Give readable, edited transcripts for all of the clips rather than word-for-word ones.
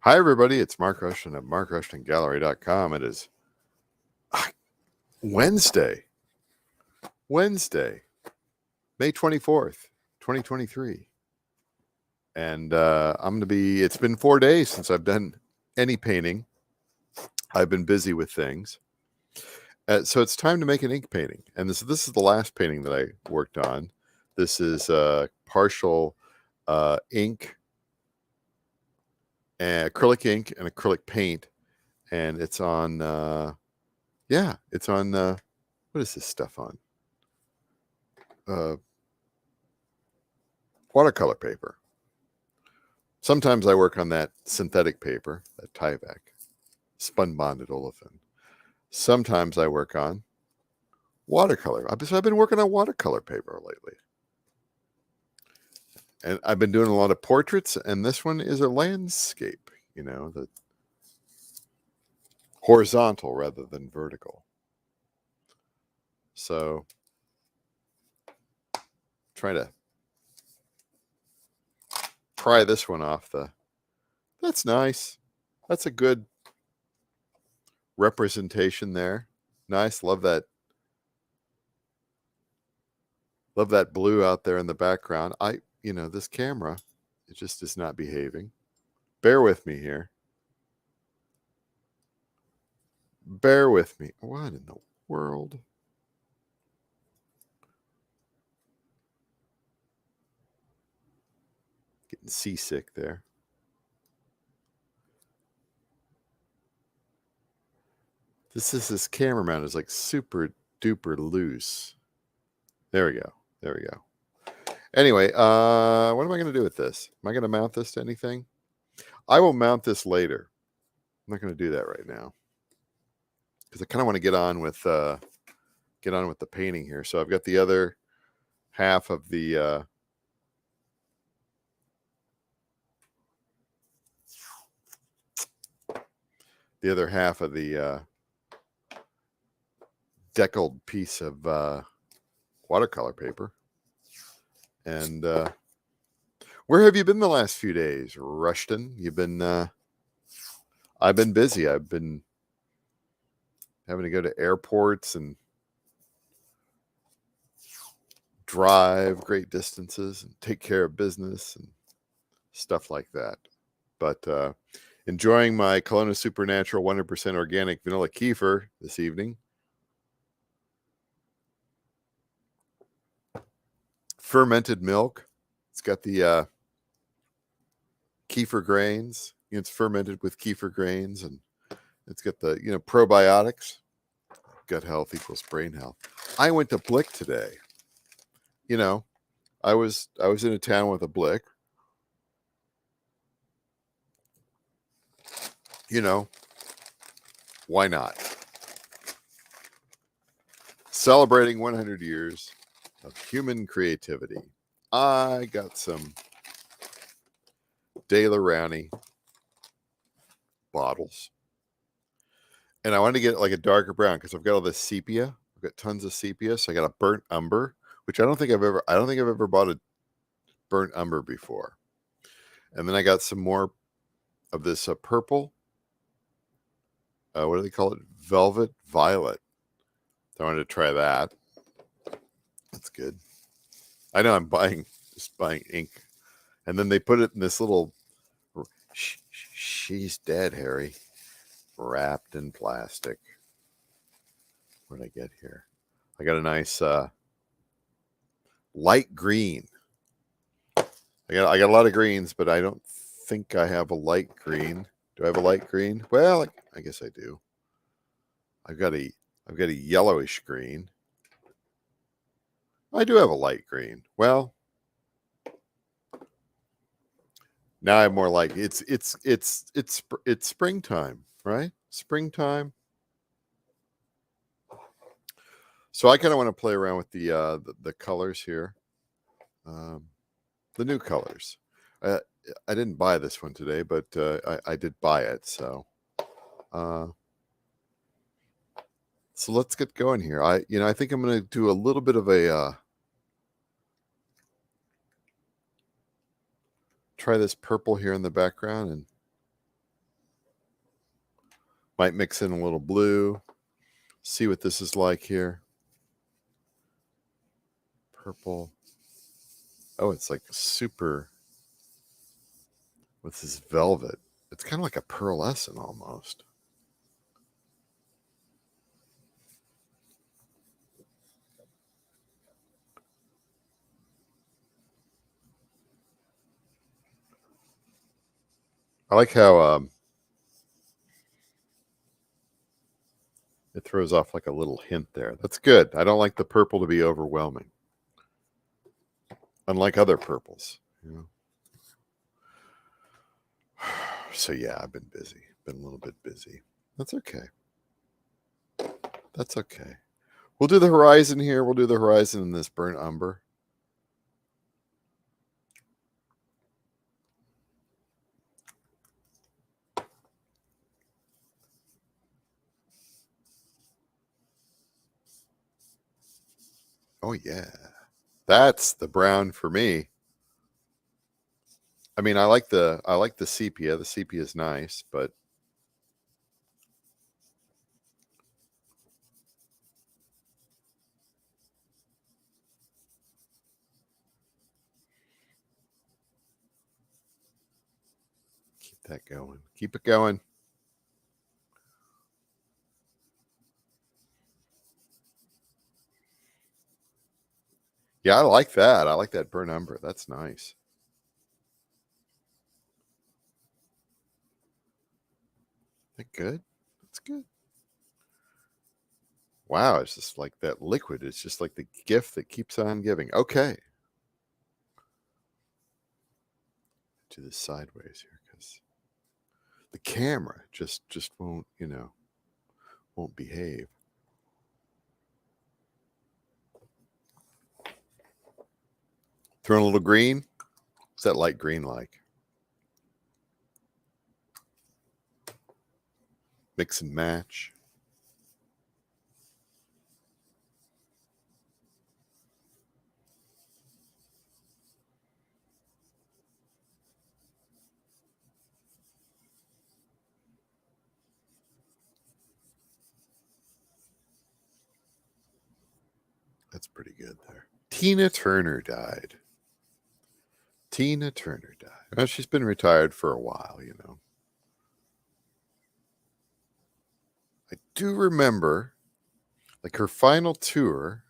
Hi, everybody. It's Mark Rushton at markrushtongallery.com. It is Wednesday, May 24th, 2023. And it's been 4 days since I've done any painting. I've been busy with things. So it's time to make an ink painting. And this is the last painting that I worked on. This is partial ink, acrylic ink and acrylic paint. And it's on, it's on, what is this stuff on? Watercolor paper. Sometimes I work on that synthetic paper, that Tyvek, spun bonded olefin. Sometimes I work on watercolor. So I've been working on watercolor paper lately. And I've been doing a lot of portraits, and this one is a landscape, the horizontal rather than vertical. So trying to pry this one off that's nice. That's a good representation there. Nice. Love that blue out there in the background. This camera, it just is not behaving. Bear with me here. Bear with me. What in the world? Getting seasick there. This camera mount is like super duper loose. There we go. Anyway, what am I going to do with this? Am I going to mount this to anything? I will mount this later. I'm not going to do that right now because I kind of want to get on with the painting here. So I've got the other half of the deckled piece of watercolor paper. And where have you been the last few days, Rushton? I've been busy. I've been having to go to airports and drive great distances and take care of business and stuff like that. But enjoying my Kelowna Supernatural 100% organic vanilla kefir this evening. Fermented milk. It's got the kefir grains. It's fermented with kefir grains, and it's got the probiotics. Gut health equals brain health. I went to Blick today. I was in a town with a Blick. Why not? Celebrating 100 years of human creativity. I got some De La Rowney bottles, and I wanted to get like a darker brown because I've got all this sepia. I've got tons of sepia, so I got a burnt umber, which I don't think I've ever bought a burnt umber before. And then I got some more of this purple. What do they call it? Velvet violet. I wanted to try that. That's good. I know I'm just buying ink. And then they put it in this little, she's dead, Harry, wrapped in plastic. What did I get here? I got a nice light green. I got a lot of greens, but I don't think I have a light green. Do I have a light green? Well, I guess I do. I've got a yellowish green. I do have a light green. Well, now I have more like it's springtime, right? Springtime. So I kind of want to play around with the colors here, the new colors. I didn't buy this one today, but I did buy it. So let's get going here. I think I'm going to do a little bit of a try this purple here in the background, and Might mix in a little blue. See what this is like here. Purple. Oh, it's like super with this velvet. It's kind of like a pearlescent almost. I like how it throws off like a little hint there. That's good. I don't like the purple to be overwhelming. Unlike other purples, you know. So yeah, I've been busy. Been a little bit busy. That's okay. That's okay. We'll do the horizon here. We'll do the horizon in this burnt umber. Oh yeah. That's the brown for me. I mean, I like the sepia. The sepia is nice, but keep that going. Keep it going. Yeah, I like that. I like that burnt umber. That's nice. That good? That's good. Wow, it's just like that liquid. It's just like the gift that keeps on giving. Okay. Do this sideways here because the camera just won't, won't behave. Throw in a little green. What's that light green like? Mix and match. That's pretty good there. Tina Turner died. Tina Turner died. Well, she's been retired for a while, you know. I do remember, like, her final tour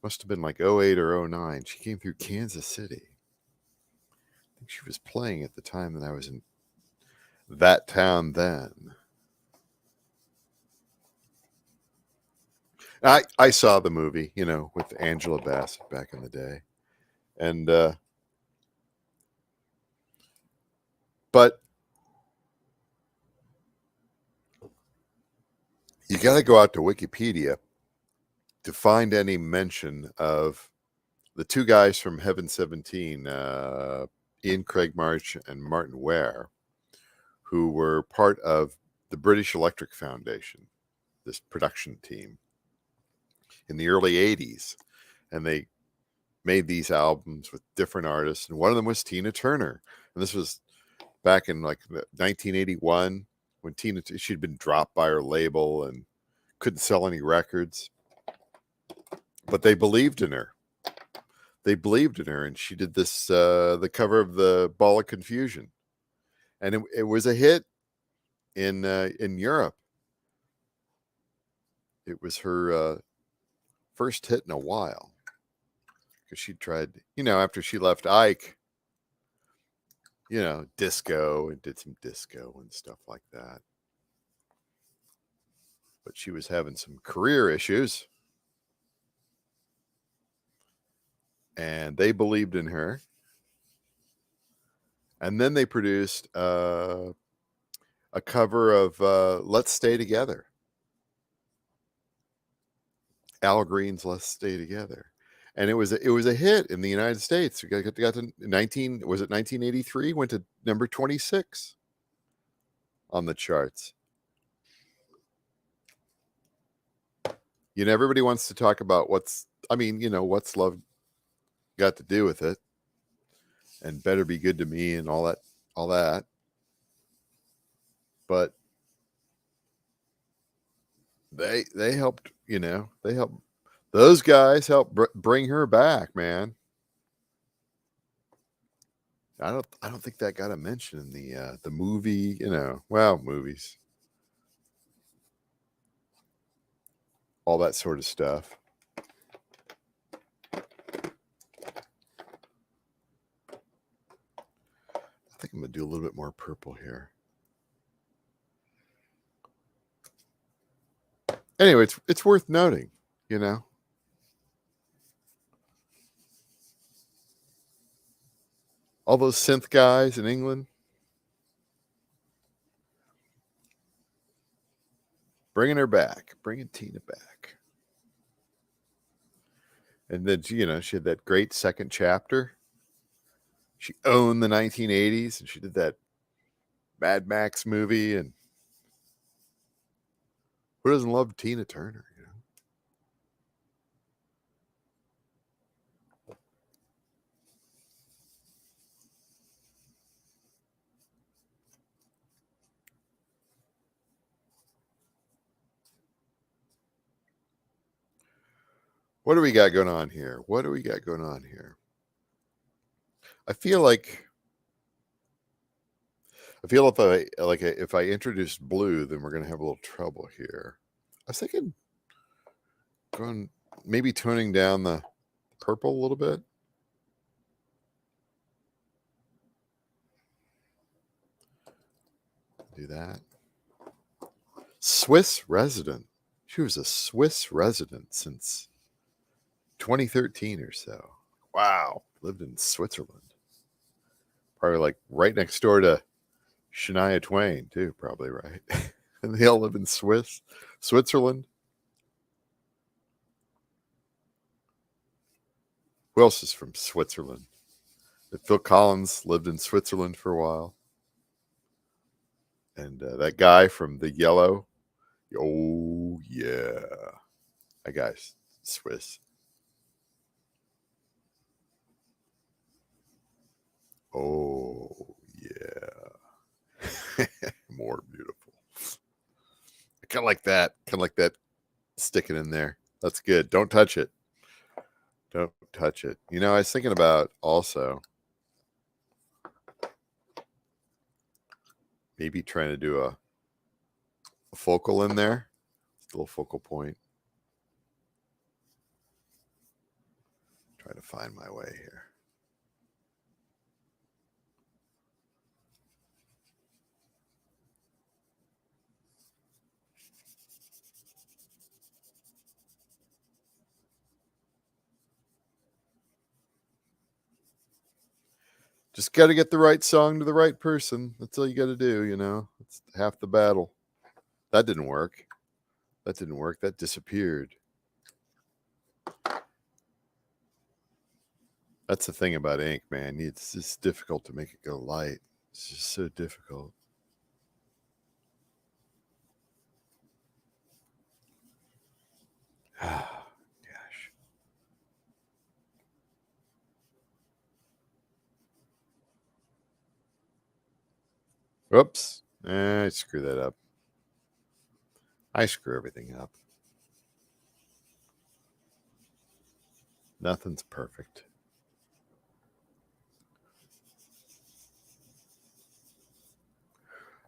must have been like '08 or '09. She came through Kansas City. I think she was playing at the time that I was in that town then. I saw the movie, with Angela Bassett back in the day. And but you got to go out to Wikipedia to find any mention of the two guys from Heaven 17, Ian Craig March and Martin Ware, who were part of the British Electric Foundation, this production team in the early 80s. And they made these albums with different artists. And one of them was Tina Turner. And this was back in like 1981 when she'd been dropped by her label and couldn't sell any records. But they believed in her. They believed in her, and she did this the cover of the Ball of Confusion, and it was a hit in Europe. It was her first hit in a while because she tried, after she left Ike, disco, and did some disco and stuff like that. But she was having some career issues, and they believed in her. And then they produced a cover of "Let's Stay Together." Al Green's "Let's Stay Together," and it was a hit in the United States. We got to 1983, went to number 26 on the charts. Everybody wants to talk about what's love got to do with it, and Better Be Good to Me and all that. But They helped, they helped. Those guys helped bring her back, man. I don't think that got a mention in the movie, well, movies, all that sort of stuff. I think I'm gonna do a little bit more purple here. Anyway, it's worth noting, all those synth guys in England bringing her back, bringing Tina back. And then, she had that great second chapter. She owned the 1980s, and she did that Mad Max movie. And who doesn't love Tina Turner? What do we got going on here? I feel if I introduce blue, then we're gonna have a little trouble here. I was thinking maybe toning down the purple a little bit. Do that. Swiss resident. She was a Swiss resident since 2013 or so. Wow. Lived in Switzerland. Probably like right next door to Shania Twain, too, probably, right? And they all live in Switzerland. Who else is from Switzerland? Phil Collins lived in Switzerland for a while. And that guy from The Yellow. Oh, yeah. That guy's Swiss. Oh, yeah. More beautiful. I kind of like that. Sticking in there. That's good. Don't touch it. I was thinking about also maybe trying to do a focal in there. Just a little focal point. Try to find my way here. Just got to get the right song to the right person. That's all you got to do, It's half the battle. That didn't work. That disappeared. That's the thing about ink, man. It's just difficult to make it go light. It's just so difficult. Gosh. Whoops. I screw that up. I screw everything up. Nothing's perfect.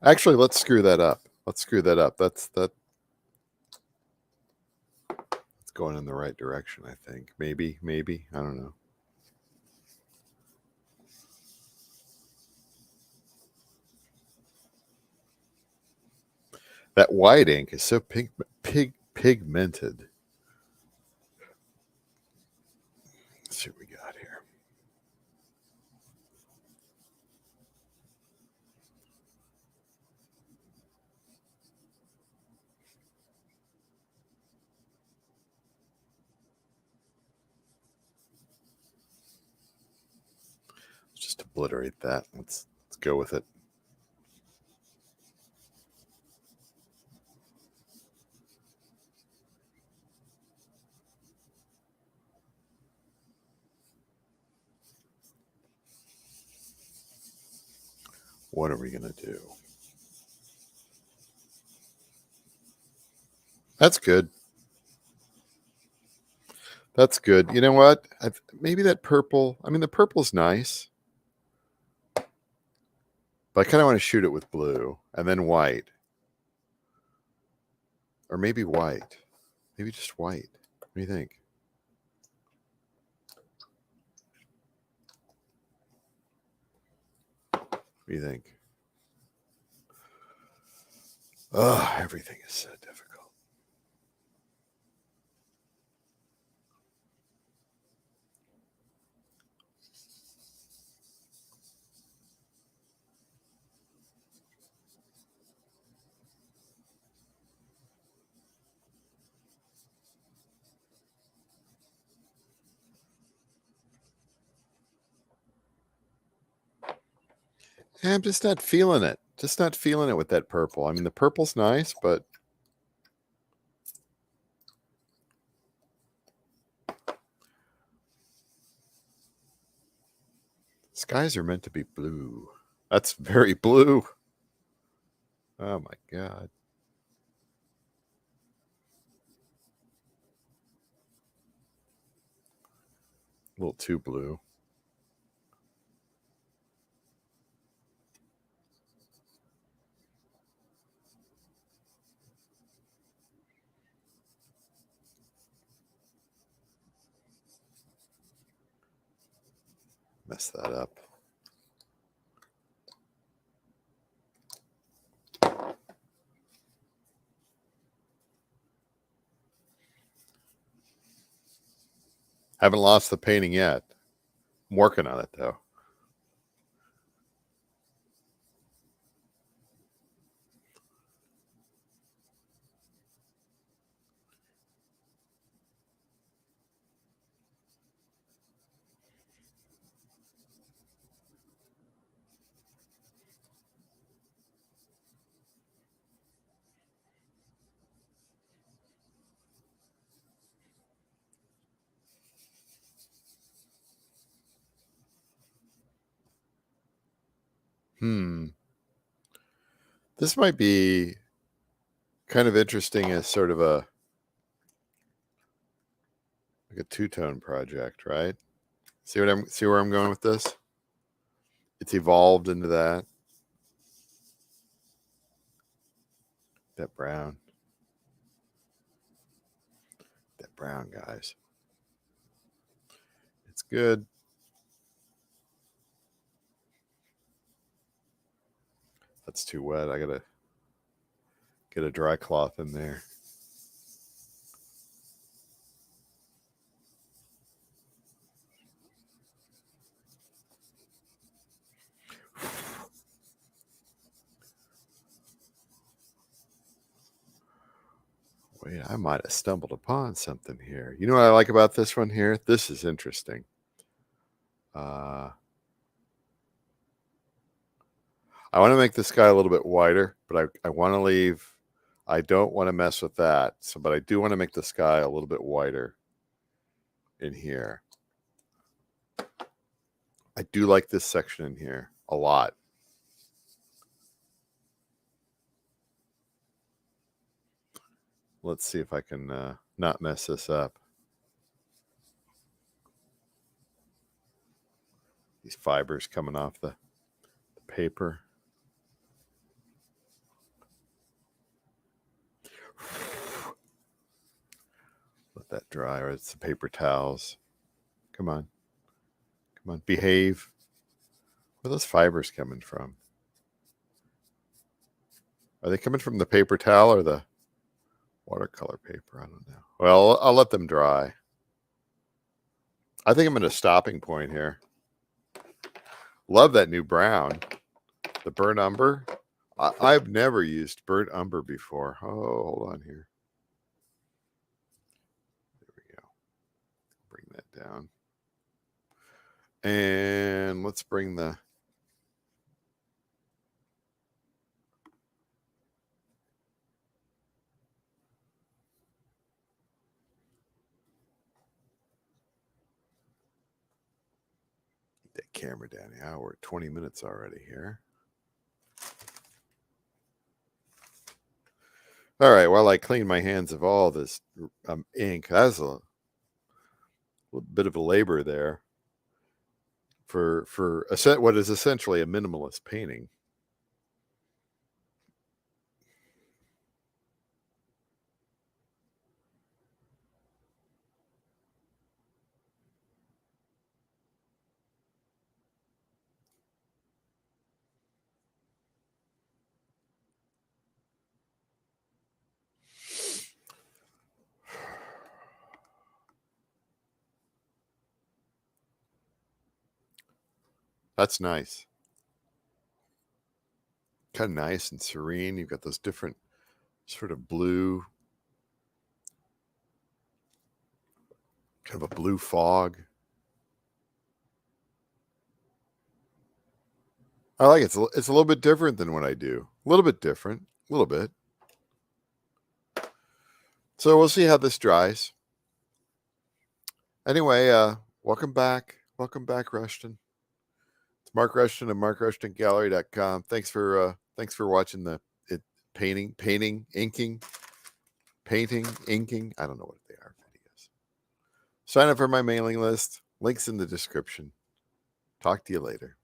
Actually, let's screw that up. That's going in the right direction, I think. Maybe. I don't know. That white ink is so pigmented. Let's see what we got here. Let's just obliterate that. Let's go with it. What are we going to do? That's good. That's good. You know what? Maybe that purple. I mean, the purple's nice, but I kind of want to shoot it with blue and then white, or maybe white. Maybe just white. What do you think? What do you think? Oh, everything is so difficult. I'm just not feeling it. Just not feeling it with that purple. I mean, the purple's nice, but skies are meant to be blue. That's very blue. Oh my God. A little too blue. Mess that up. Haven't lost the painting yet. I'm working on it though. This might be kind of interesting as sort of a like a two-tone project, right? See where I'm going with this? It's evolved into that brown. That brown, guys. It's good. That's too wet. I gotta get a dry cloth in there. Wait, I might have stumbled upon something here. You know what I like about this one here? This is interesting. I want to make the sky a little bit wider, but I want to leave. I don't want to mess with that. So, but I do want to make the sky a little bit wider in here. I do like this section in here a lot. Let's see if I can not mess this up. These fibers coming off the paper. Let that dry, or it's the paper towels. Come on. Come on. Behave. Where are those fibers coming from? Are they coming from the paper towel or the watercolor paper? I don't know. Well, I'll let them dry. I think I'm at a stopping point here. Love that new brown. The burnt umber. I've never used burnt umber before. Oh, hold on here. There we go. Bring that down. And let's bring the camera down. Yeah, we're at 20 minutes already here. All right, while I clean my hands of all this ink, that's a little bit of a labor there for what is essentially a minimalist painting. That's nice. Kind of nice and serene. You've got those different sort of blue, kind of a blue fog. I like it. It's a little bit different than what I do. A little bit different. A little bit. So we'll see how this dries. Anyway, welcome back. Welcome back, Rushton. It's Mark Rushton of MarkRushtonGallery.com. Thanks for watching the painting, inking. I don't know what they are. Videos. Sign up for my mailing list. Links in the description. Talk to you later.